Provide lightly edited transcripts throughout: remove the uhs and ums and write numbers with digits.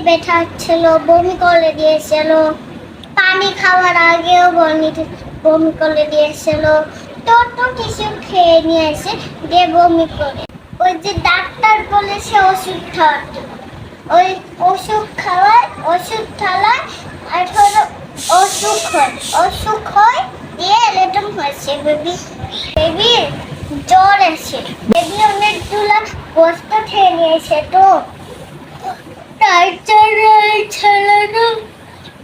ব্যথা হচ্ছিল, বমি করে দিয়েছিল, পানি খাওয়ার আগেও বমি করে দিয়েছিল। তো কিছু খেয়ে নিয়ে এসে দিয়ে বমি করে, ওই যে ডাক্তার বলেছে ওষুধ খাওয়াতে, ওই ওষুধ খাওয়ায় আর হলো অসুখ হয় দিয়ে এরকম হয়েছে। বেবির জ্বর আছে, বেবি অনেকগুলো গোস্ত খেয়ে নিয়েছে, তো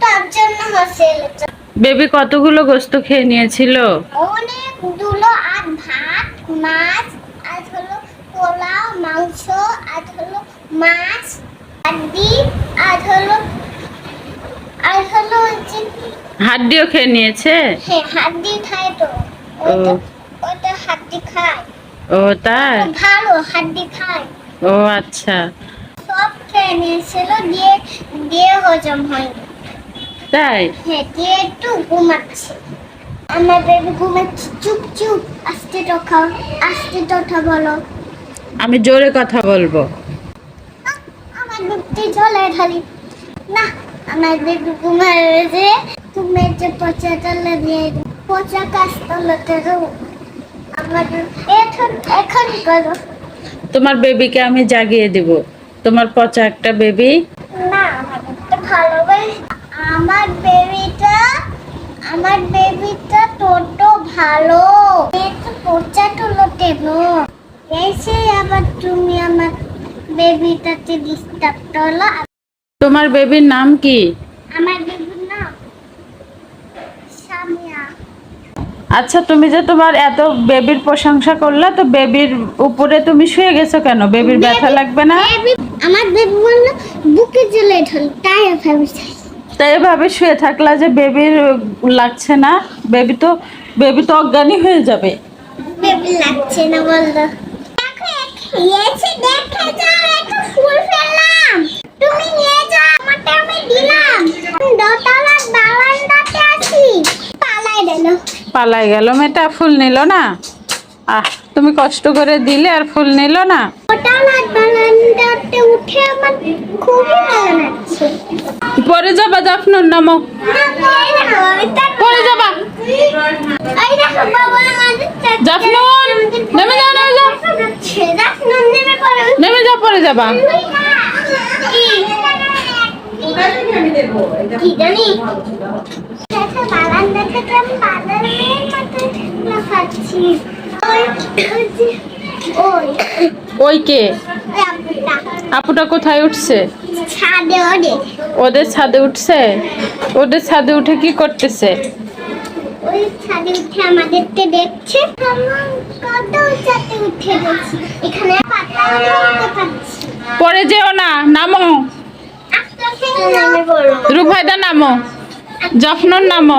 তার জন্য হচ্ছে। বেবি কতগুলো গোস্ত খেয়ে নিয়েছিল? অনেকগুলো, আর ভাত, মাছ, আর হলো পোলাও, মাংস, আর হলো মাছ, হাড্ডি, আর হলো হাড্ডিও খেয়ে নিয়েছে? হ্যাঁ, হাড্ডি খায় তো। ওটা হাড্ডি খায়। ও তাই? ভালো হাড্ডি খায়। ও আচ্ছা। সব খেয়ে নিয়েছিল, দিয়ে হজম হয়নি। তাই? হ্যাঁ, দিয়ে একটু ঘুমাচ্ছে। আমার বেবি ঘুমাচ্ছে। চুপ চুপ, আস্তে কথা বলো। আমি জোরে কথা বলবো। আমার বেবি ঝোলে ঢালি না। আমার বেবি ঘুমাচ্ছে। তুমি যে পচা তলে দিয়ে পচা কাজ তলাতে রো। আমার এখন করো। তোমার বেবিকে আমি জাগিয়ে দেব। তোমার পচা একটা বেবি। না, আমাকে ভালোবাসে। আমার বেবিটা টোটো ভালো। একটু পচা তুলো দেব। এসে আবার তুমি আমার বেবিটাকে ডিস্টার্ব করলো। তোমার বেবির নাম কি? আমার বেবির নাম সামিয়া। আচ্ছা, তুমি যে তোমার এত বেবির প্রশংসা করলে, তো বেবির উপরে তুমি শুয়ে গেছো কেন? বেবির ব্যথা লাগবে না? আমার বেবি বলল বুকে জ্বলে ঢল, তাই ভাবছি। তাই এভাবে শুয়ে থাকলা যে বেবির লাগছে না? বেবি তো অজ্ঞানী হয়ে যাবে। বেবি লাগছে না বললো। দেখে যাও, একটা ফুল ফেললাম, তুমি নিয়ে যাও, আমারটা আমি দিলাম। দোতলার বারান্দাতে আছি, পালাই গেল মেয়েটা, ফুল নিল না। তুমি কষ্ট করে দিলে আর ফুল নিল না। দোতলার বারান্দাতে উঠে আমার খুবই ভালো লাগছে। পরে যাবা, জাফনুর নামো। পরে যাবা। জাফনুর, নেমে যাও, নেমে যাও, পরে যাবা। কি জানি বারান্দা থেকে আমি বাজারের মতো লাফাচ্ছি। ওই কে? আপুটা কোথায় উঠছে? ছাদে। ওদের ছাদে উঠছে? ওদের ছাদে উঠে কি করতেছে? ওই ছাদে উঠে আমাদেরকে দেখছে। কত উঁচাতে উঠে গেছি, এখানে পাতা উঠতে পারছি। পরে যেও না, নামো। রুফায়দা নামো, জাফনুর নামো।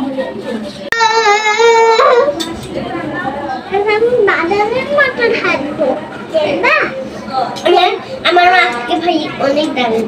বাদামের মতো থাকবো না। আমার আজকে ভাই অনেক দামি।